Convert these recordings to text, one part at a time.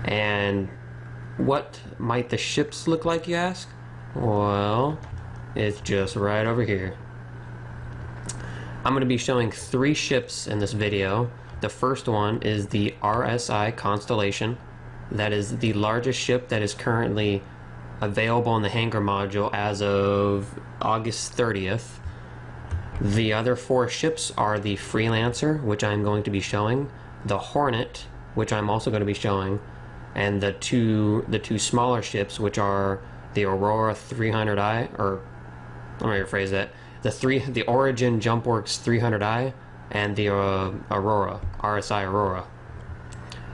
And what might the ships look like, you ask? Well, it's just right over here. I'm going to be showing 3 ships in this video. The first one is the RSI Constellation. That is the largest ship that is currently available in the Hangar module as of August 30th. The other 4 ships are the Freelancer, which I'm going to be showing, the Hornet, which I'm also going to be showing, and the two smaller ships, which are the Aurora 300i, or let me rephrase that, the Origin JumpWorks 300i and the Aurora, RSI Aurora.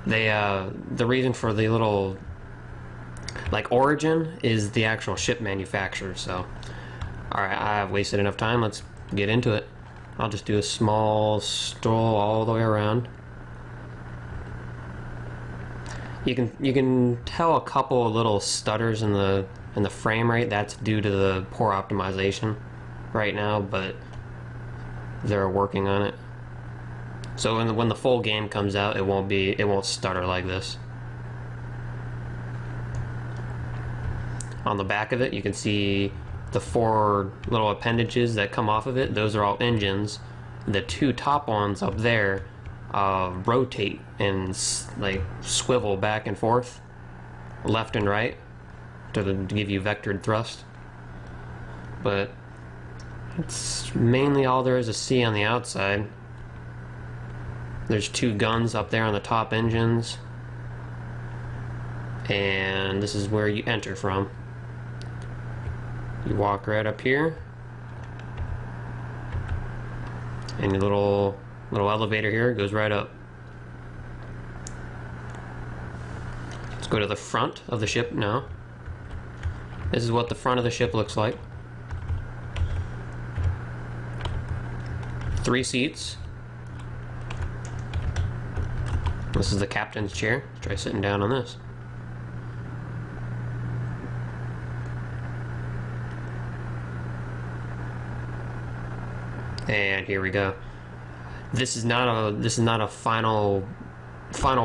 The reason for the little, like, Origin is the actual ship manufacturer. So alright, I've wasted enough time, let's get into it. I'll just do a small stroll all the way around. You can tell a couple of little stutters in the frame rate. That's due to the poor optimization right now, but they're working on it. So when the full game comes out, it won't stutter like this. On the back of it, you can see the 4 little appendages that come off of it. Those are all engines. The 2 top ones up there rotate and like swivel back and forth, left and right, to give you vectored thrust. But it's mainly all there is to see on the outside. There's 2 guns up there on the top engines, and this is where you enter from. You walk right up here, and your little elevator here goes right up. Let's go to the front of the ship now. This is what the front of the ship looks like. 3 seats. This is the captain's chair. Let's try sitting down on this. And here we go. This is not a final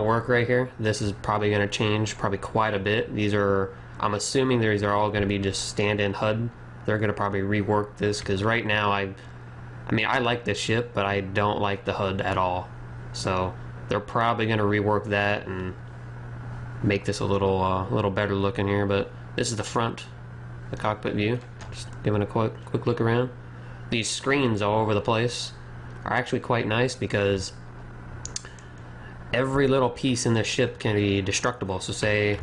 work right here. This is probably going to change quite a bit. I'm assuming these are all going to be just stand-in HUD. They're going to probably rework this, because right now I mean, I like this ship, but I don't like the HUD at all. So they're probably going to rework that and make this a little better looking here. But this is the front, the cockpit view. Just giving a quick look around. These screens all over the place are actually quite nice, because every little piece in the ship can be destructible. So say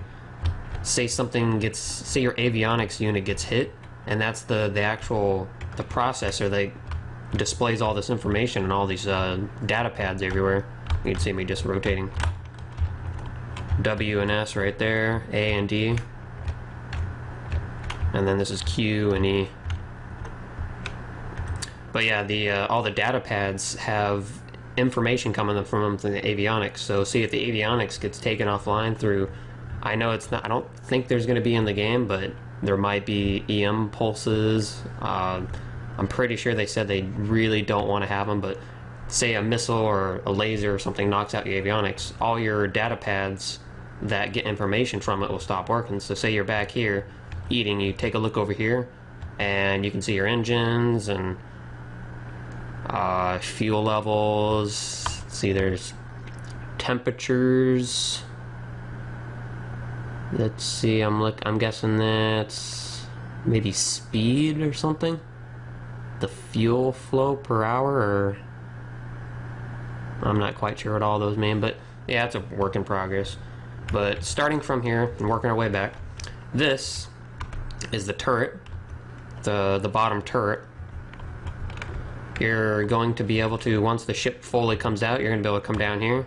your avionics unit gets hit, and that's the processor that displays all this information and all these data pads everywhere. You can see me just rotating. W and S right there, A and D, and then this is Q and E. But yeah, all the data pads have information coming from them through the avionics. So see if the avionics gets taken offline through, I don't think there's going to be in the game, but there might be EM pulses. I'm pretty sure they said they really don't want to have them, but say a missile or a laser or something knocks out your avionics, all your data pads that get information from it will stop working. So say you're back here eating, you take a look over here, and you can see your engines and fuel levels. Let's see, there's temperatures. Let's see, I'm guessing that's maybe speed or something. The fuel flow per hour, or I'm not quite sure what all those mean, but yeah, it's a work in progress. But starting from here and working our way back, this is the turret, the bottom turret. You're going to be able to, once the ship fully comes out, you're going to be able to come down here,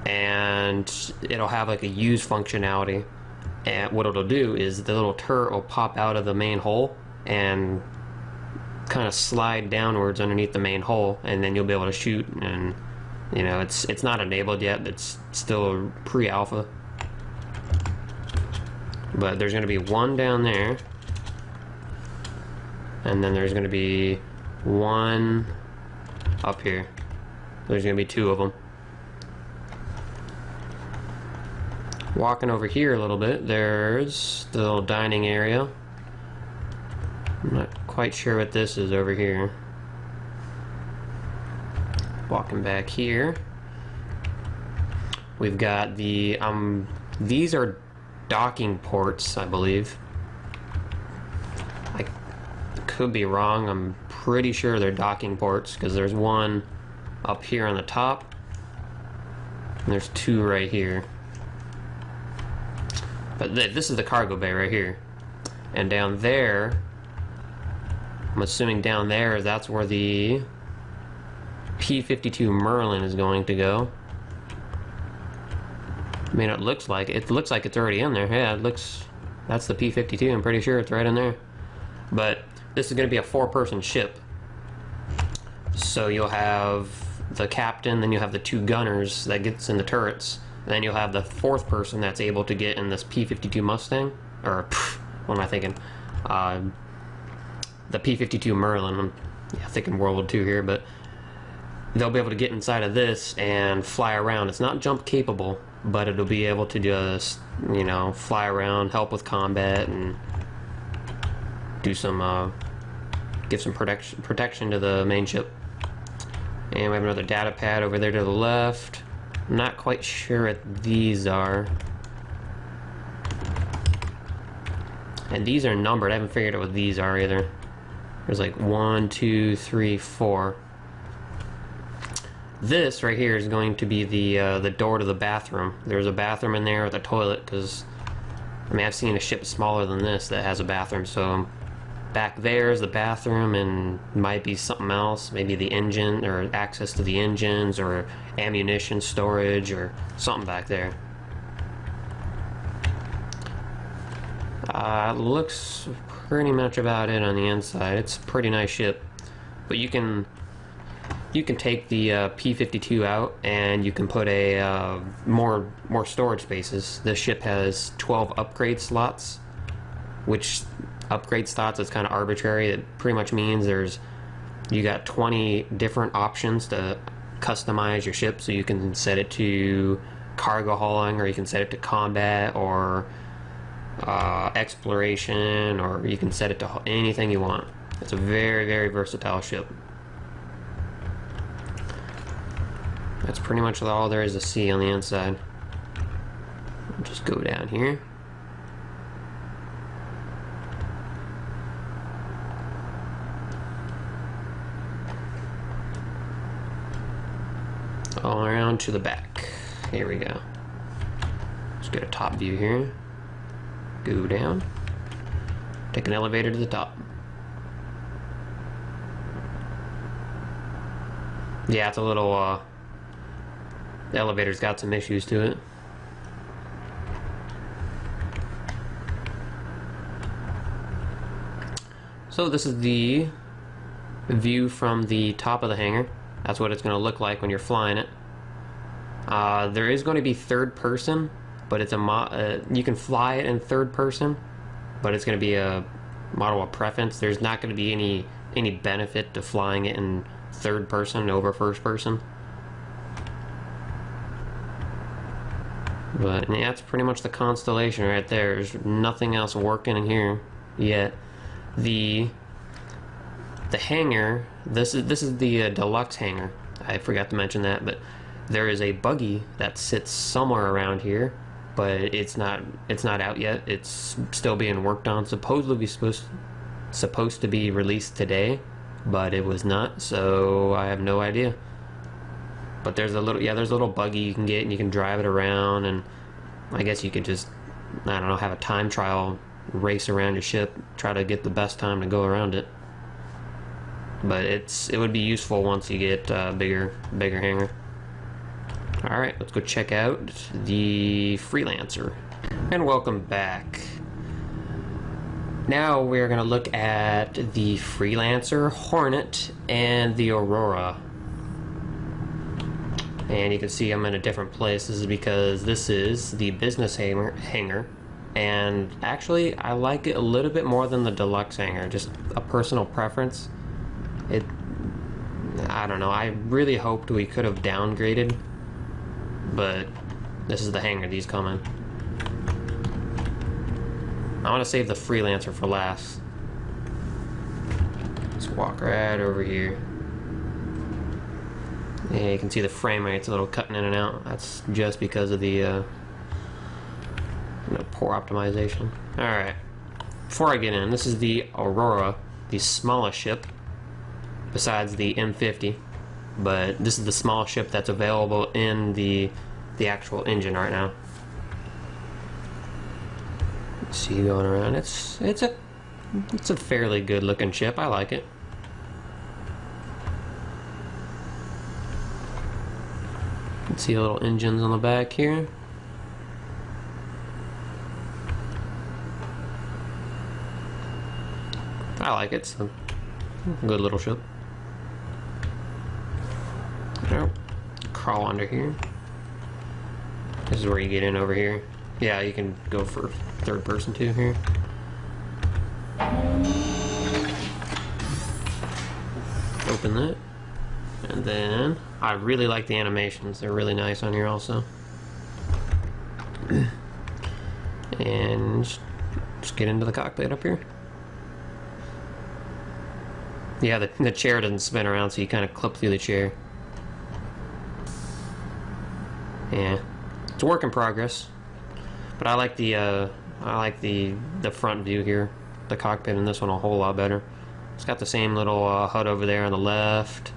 and it'll have like a use functionality. And what it'll do is the little turret will pop out of the main hull and kind of slide downwards underneath the main hull, and then you'll be able to shoot. And you know, it's not enabled yet, it's still pre-alpha, but there's going to be one down there, and then there's going to be one up here. There's going to be 2 of them. Walking over here a little bit, there's the little dining area. I'm not quite sure what this is over here. Walking back here, we've got the these are docking ports, I believe. I could be wrong. I'm pretty sure they're docking ports because there's one up here on the top and there's two right here. But this is the cargo bay right here, and down there, I'm assuming down there, that's where the P-52 Merlin is going to go. I mean, it looks like it's already in there. Yeah, it looks, that's the P-52. I'm pretty sure it's right in there. But this is going to be a 4-person ship. So you'll have the captain, then you'll have the 2 gunners that gets in the turrets, and then you'll have the 4th person that's able to get in this P-52 Mustang, or what am I thinking? The P-52 Merlin. I'm thinking World War II here, but they'll be able to get inside of this and fly around. It's not jump capable, but it'll be able to just, you know, fly around, help with combat, and do some, give some protection to the main ship. And we have another data pad over there to the left. I'm not quite sure what these are. And these are numbered. I haven't figured out what these are either. There's like 1, 2, 3, 4. This right here is going to be the door to the bathroom. There's a bathroom in there with a toilet, because I mean, I've seen a ship smaller than this that has a bathroom. So back there is the bathroom, and might be something else, maybe the engine, or access to the engines, or ammunition storage, or something back there. Looks pretty much about it on the inside. It's a pretty nice ship, but you can take the P-52 out, and you can put a more storage spaces. This ship has 12 upgrade slots, which upgrade slots is kind of arbitrary. It pretty much means you got 20 different options to customize your ship, so you can set it to cargo hauling, or you can set it to combat, or exploration, or you can set it to anything you want. It's a very, very versatile ship. That's pretty much all there is to see on the inside. I'll just go down here. All around to the back. Here we go. Let's get a top view here. Go down. Take an elevator to the top. Yeah, it's a little, the elevator's got some issues to it. So this is the view from the top of the hangar. That's what it's going to look like when you're flying it. There is going to be third person, but it's you can fly it in third person, but it's going to be a model of preference. There's not going to be any benefit to flying it in third person over first person. But yeah, that's pretty much the Constellation right there. There's nothing else working in here yet. The hangar, this is the deluxe hangar. I forgot to mention that, but there is a buggy that sits somewhere around here, but it's not out yet. It's still being worked on. Supposedly supposed to be released today, but it was not, so I have no idea. But there's a little buggy you can get, and you can drive it around, and I guess you could just, I don't know, have a time trial race around your ship, try to get the best time to go around it. But it would be useful once you get a bigger hangar. Alright, let's go check out the Freelancer. And welcome back. Now we're going to look at the Freelancer, Hornet, and the Aurora. And you can see I'm in a different place. This is because this is the business hangar. And actually, I like it a little bit more than the deluxe hangar. Just a personal preference. I don't know. I really hoped we could have downgraded, but this is the hangar these come in. I want to save the Freelancer for last. Let's walk right over here. Yeah, you can see the frame rate's a little cutting in and out. That's just because of the poor optimization. Alright. Before I get in, this is the Aurora, the smallest ship besides the M50. But this is the smallest ship that's available in the actual engine right now. See you going around. It's a fairly good looking ship. I like it. You can see the little engines on the back here. I like it. It's a good little ship. Oh, crawl under here. This is where you get in over here. Yeah, you can go for third person too here. Open that. And then, I really like the animations. They're really nice on here also. And just get into the cockpit up here. Yeah, the chair doesn't spin around, so you kind of clip through the chair. Yeah, it's a work in progress. But I like the front view here. The cockpit in this one a whole lot better. It's got the same little HUD over there on the left.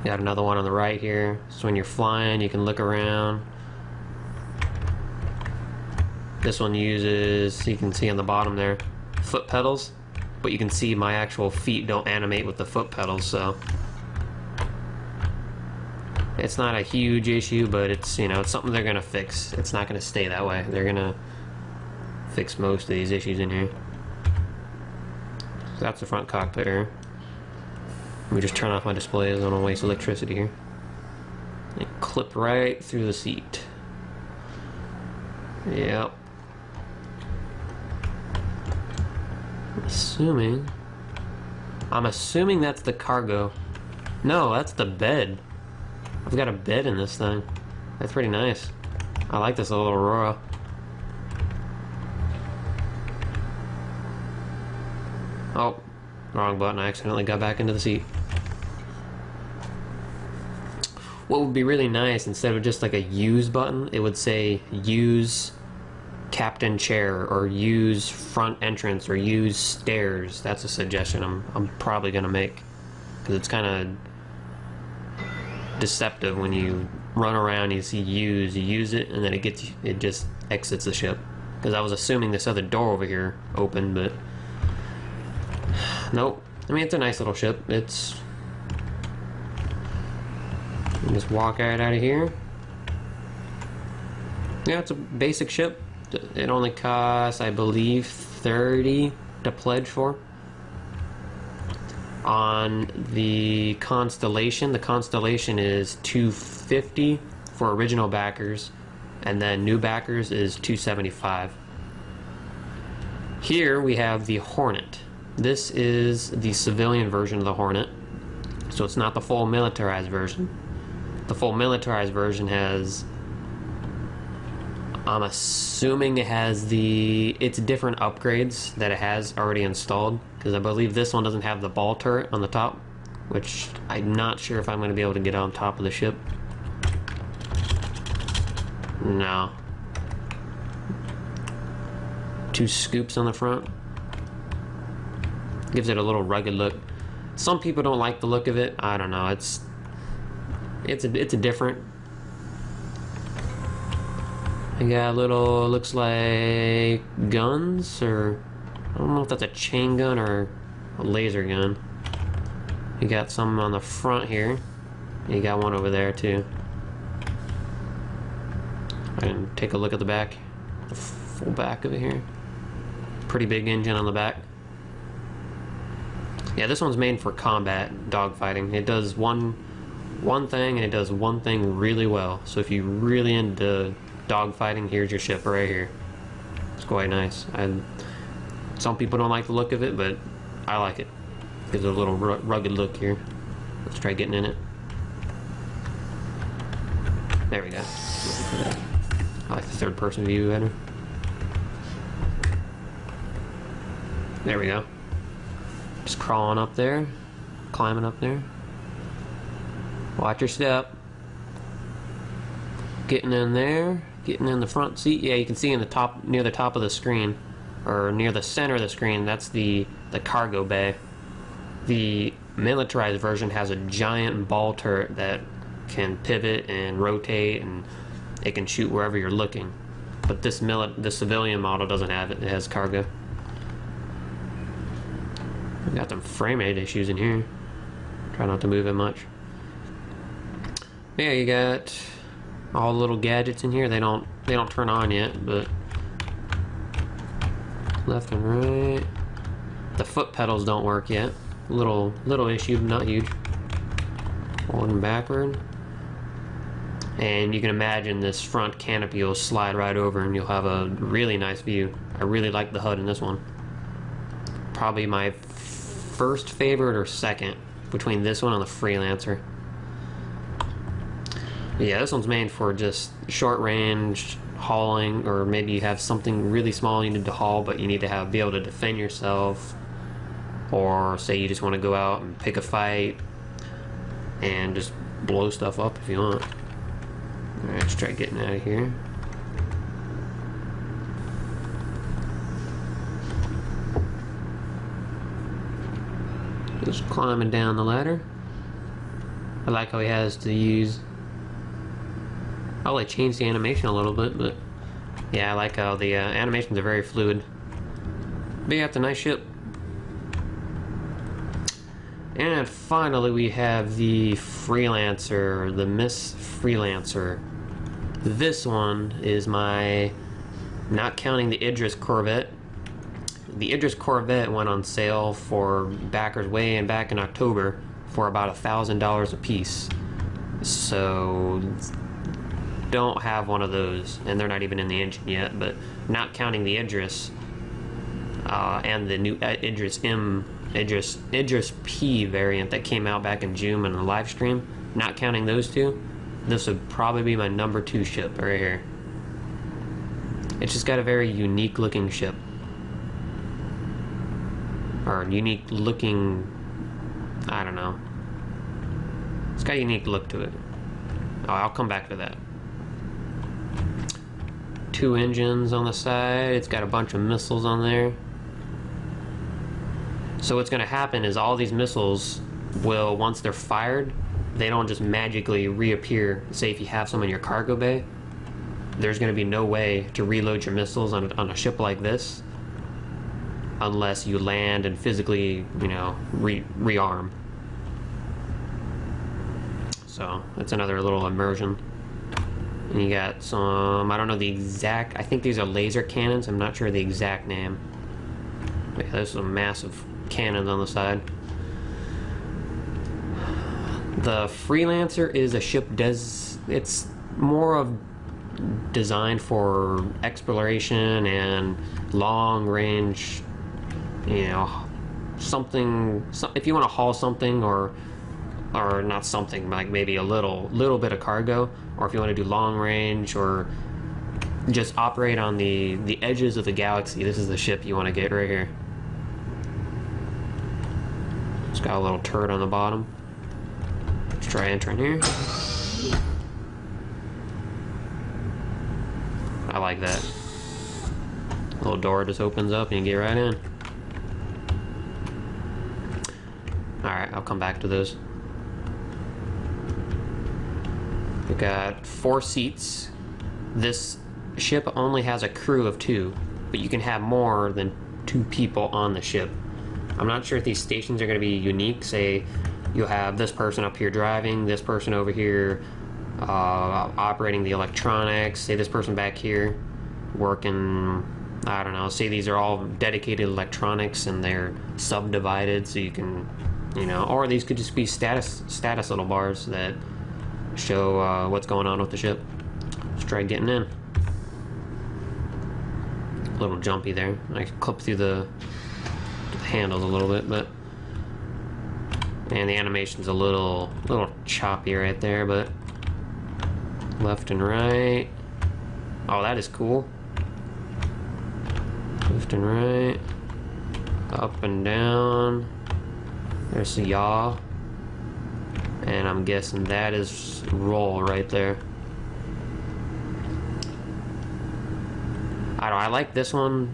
Got another one on the right here. So when you're flying, you can look around. This one uses, you can see on the bottom there, foot pedals. But you can see my actual feet don't animate with the foot pedals, so it's not a huge issue, but it's, you know, it's something they're gonna fix. It's not gonna stay that way. They're gonna fix most of these issues in here. So that's the front cockpit here. Let me just turn off my displays. I don't want to waste electricity here. And clip right through the seat. Yep. I'm assuming that's the cargo. No, that's the bed. I've got a bed in this thing. That's pretty nice. I like this little Aurora. Oh, wrong button. I accidentally got back into the seat. What would be really nice, instead of just like a use button, it would say use captain chair, or use front entrance, or use stairs. That's a suggestion I'm probably gonna make, because it's kind of deceptive when you run around, you see you use it, and then it just exits the ship. Because I was assuming this other door over here opened, but nope. I mean, it's a nice little ship. It's, you just walk right out of here. Yeah, it's a basic ship. It only costs, I believe, $30 to pledge for. On the Constellation is $250 for original backers, and then new backers is $275. Here we have the Hornet. This is the civilian version of the Hornet, so it's not the full militarized version. The full militarized version has, I'm assuming it has it's different upgrades that it has already installed, because I believe this one doesn't have the ball turret on the top, which I'm not sure if I'm going to be able to get on top of the ship. No. 2 scoops on the front. Gives it a little rugged look. Some people don't like the look of it. I don't know. It's a different. I got a little, looks like guns, or I don't know if that's a chain gun or a laser gun. You got some on the front here. You got one over there too. And take a look at the back, the full back of it here. Pretty big engine on the back. Yeah, this one's made for combat dogfighting. It does one thing, and it does one thing really well. So if you're really into dogfighting, here's your ship right here. It's quite nice. Some people don't like the look of it, but I like it. Gives it a little rugged look here. Let's try getting in it. There we go. I like the third person view better. There we go. Just crawling up there, climbing up there. Watch your step. Getting in there, getting in the front seat. Yeah, you can see in the top, near the top of the screen, or near the center of the screen, that's the cargo bay. The militarized version has a giant ball turret that can pivot and rotate, and it can shoot wherever you're looking. But this civilian model doesn't have it. It has cargo. We got some frame rate issues in here. Try not to move it much. Yeah, you got all the little gadgets in here. They don't turn on yet, but left and right. The foot pedals don't work yet. Little issue, not huge. Forward and backward. And you can imagine this front canopy will slide right over and you'll have a really nice view. I really like the HUD in this one. Probably my first favorite or second between this one and the Freelancer. But yeah, this one's made for just short range hauling, or maybe you have something really small you need to haul but you need to be able to defend yourself, or say you just want to go out and pick a fight and just blow stuff up if you want. Alright, let's try getting out of here. Just climbing down the ladder. I like how he has to use... Oh, they changed the animation a little bit, but yeah, I like how the animations are very fluid. But yeah, it's a nice ship. And finally we have the Freelancer, the Miss Freelancer. This one is my, not counting the Idris Corvette. The Idris Corvette went on sale for backers way back in October for about $1,000 a piece. So don't have one of those, and they're not even in the engine yet. But not counting the Idris and the new Idris P variant that came out back in June on the live stream, not counting those two, this would probably be my number 2 ship right here. It's just got a very unique looking ship. Or unique looking, I don't know. It's got a unique look to it. Oh, I'll come back to that. 2 engines on the side. It's got a bunch of missiles on there. So what's going to happen is all these missiles will, once they're fired, they don't just magically reappear. Say if you have some in your cargo bay, there's going to be no way to reload your missiles on a ship like this unless you land and physically, you know, rearm. So that's another little immersion. And you got some, I don't know the exact, I think these are laser cannons. I'm not sure the exact name. But yeah, there's some massive cannons on the side. The Freelancer is a ship, it's more of designed for exploration and long range, you know, something, if you want to haul something, or not something, like maybe a little bit of cargo, or if you want to do long range or just operate on the edges of the galaxy, this is the ship you want to get right here. It's got a little turret on the bottom. Let's try entering here. I like that. Little door just opens up and you get right in. Alright, I'll come back to those. We got 4 seats. This ship only has a crew of 2, but you can have more than 2 people on the ship. I'm not sure if these stations are going to be unique. Say you'll have this person up here driving, this person over here operating the electronics, say this person back here working, I don't know, say these are all dedicated electronics and they're subdivided so you can, you know, or these could just be status little bars that show what's going on with the ship. Let's try getting in. A little jumpy there. I clip through the handles a little bit, but and the animation's a little choppy right there, but left and right. Oh, that is cool. Left and right. Up and down. There's the yaw. And I'm guessing that is roll right there. I like this one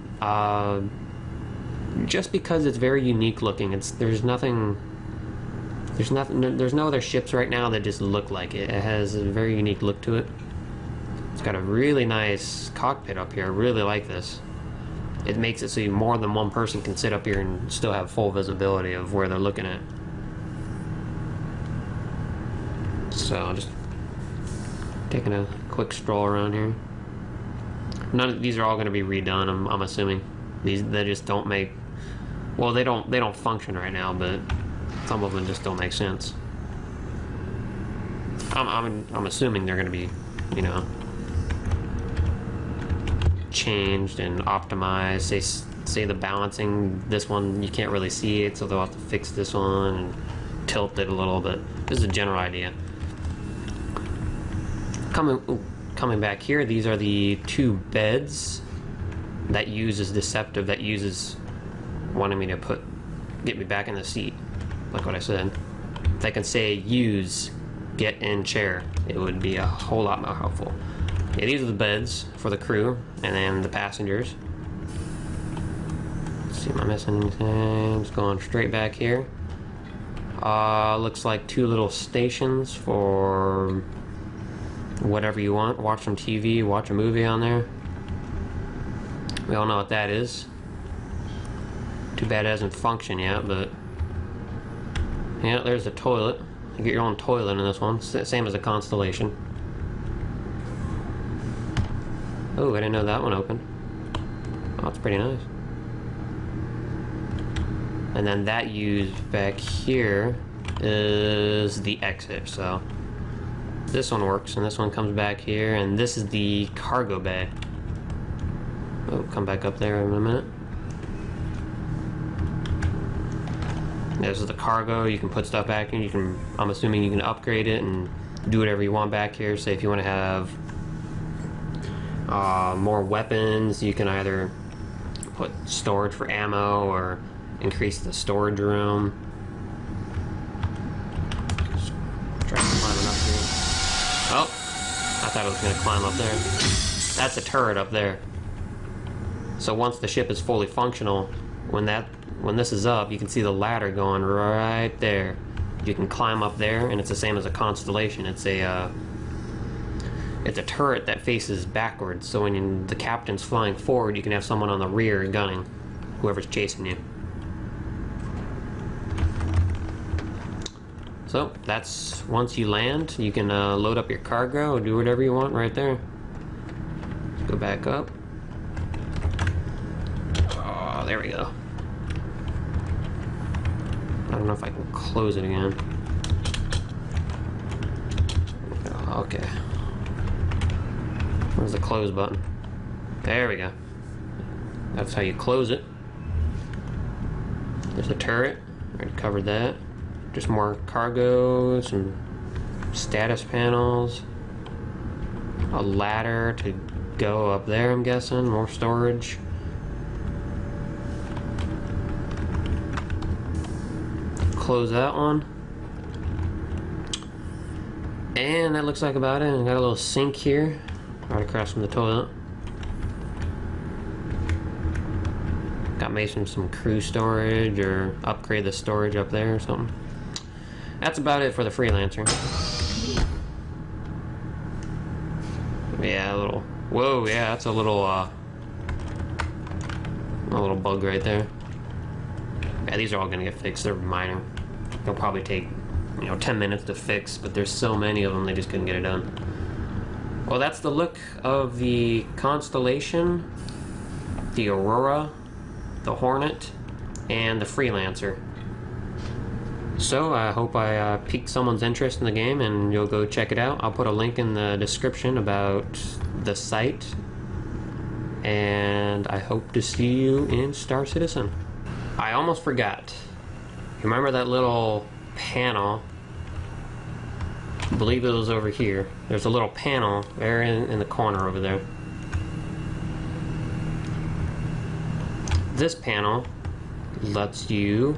just because it's very unique looking. There's no other ships right now that just look like it. It has a very unique look to it. It's got a really nice cockpit up here. I really like this. It makes it so more than one person can sit up here and still have full visibility of where they're looking at. So just taking a quick stroll around here. None of these are all going to be redone. I'm assuming they just don't make. Well, they don't function right now, but some of them just don't make sense. I'm assuming they're going to be, you know, changed and optimized. Say the balancing, this one you can't really see it, so they'll have to fix this one and tilt it a little bit. This is a general idea. Coming back here, these are the two beds that uses Deceptive, that uses wanting me to get me back in the seat, like what I said. If I can say use get in chair, it would be a whole lot more helpful. Yeah, these are the beds for the crew and then the passengers. Let's see, am I missing anything? Just going straight back here. Looks like two little stations for whatever you want. Watch some TV, watch a movie on there. We all know what that is. Too bad it hasn't functioned yet, but yeah, there's the toilet. You get your own toilet in this one, same as a Constellation. Oh, I didn't know that one opened. Oh, that's pretty nice. And then that used back here is the exit, so this one works, and this one comes back here, and this is the cargo bay. Oh, come back up there in a minute. This is the cargo. You can put stuff back in. You can, I'm assuming you can upgrade it and do whatever you want back here. Say if you want to have more weapons, you can either put storage for ammo or increase the storage room. Just try climbing up here. Oh, I thought it was going to climb up there. That's a turret up there. So once the ship is fully functional, when this is up, you can see the ladder going right there. You can climb up there, and it's the same as a Constellation. It's a turret that faces backwards, so when the captain's flying forward, you can have someone on the rear gunning whoever's chasing you. So that's once you land, you can load up your cargo or do whatever you want right there. Let's go back up. Oh, there we go. I don't know if I can close it again. Okay. Where's the close button? There we go. That's how you close it. There's the turret. Already covered that. Just more cargo, some status panels, a ladder to go up there, I'm guessing, more storage. Close that one. And that looks like about it. I got a little sink here, right across from the toilet. Got maybe some crew storage or upgrade the storage up there or something. That's about it for the Freelancer. Yeah, a little. Whoa, yeah, that's a little bug right there. Yeah, these are all gonna get fixed. They're minor. They'll probably take, 10 minutes to fix, but there's so many of them they just couldn't get it done. Well, that's the look of the Constellation, the Aurora, the Hornet, and the Freelancer. So I hope I piqued someone's interest in the game and you'll go check it out. I'll put a link in the description about the site, and I hope to see you in Star Citizen. I almost forgot. Remember that little panel? I believe it was over here. There's a little panel there in the corner over there. This panel lets you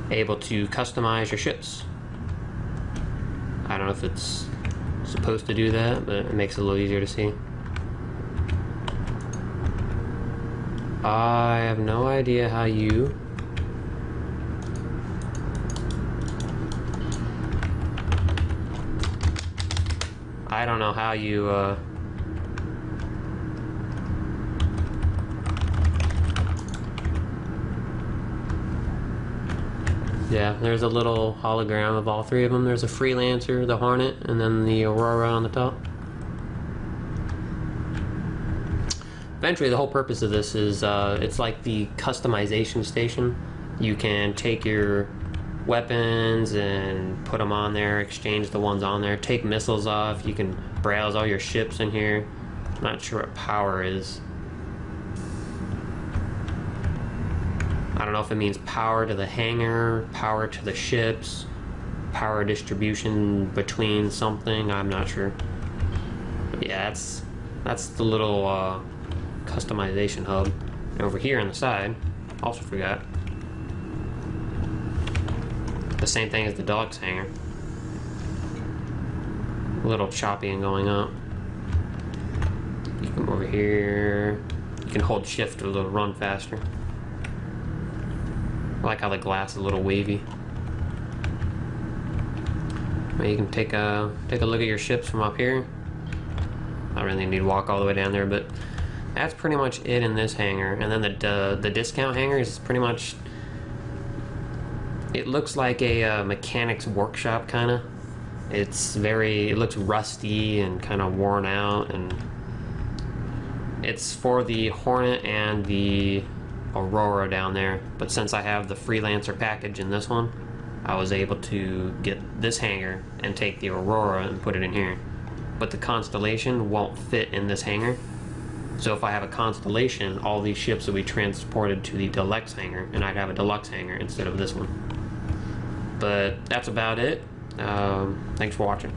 able to customize your ships. I don't know if it's supposed to do that, but it makes it a little easier to see. I have no idea how you I don't know how you yeah, there's a little hologram of all three of them. There's a Freelancer, the Hornet, and then the Aurora on the top. Eventually, the whole purpose of this is it's like the customization station. You can take your weapons and put them on there, exchange the ones on there, take missiles off. You can browse all your ships in here. I'm not sure what power is. I don't know if it means power to the hangar, power to the ships, power distribution between something. I'm not sure. But yeah, that's the little customization hub. And over here on the side, also forgot, the same thing as the deluxe hangar. A little choppy and going up. You come over here. You can hold shift to run faster. I like how the glass is a little wavy. You can take a look at your ships from up here. I really need to walk all the way down there, but that's pretty much it in this hangar. And then the discount hangar is pretty much. It looks like a mechanic's workshop kind of. It looks rusty and kind of worn out, and it's for the Hornet and the Aurora down there. But since I have the Freelancer package in this one, I was able to get this hangar and take the Aurora and put it in here. But the Constellation won't fit in this hangar. So if I have a Constellation, all these ships will be transported to the deluxe hangar, and I'd have a deluxe hangar instead of this one. But that's about it. Thanks for watching.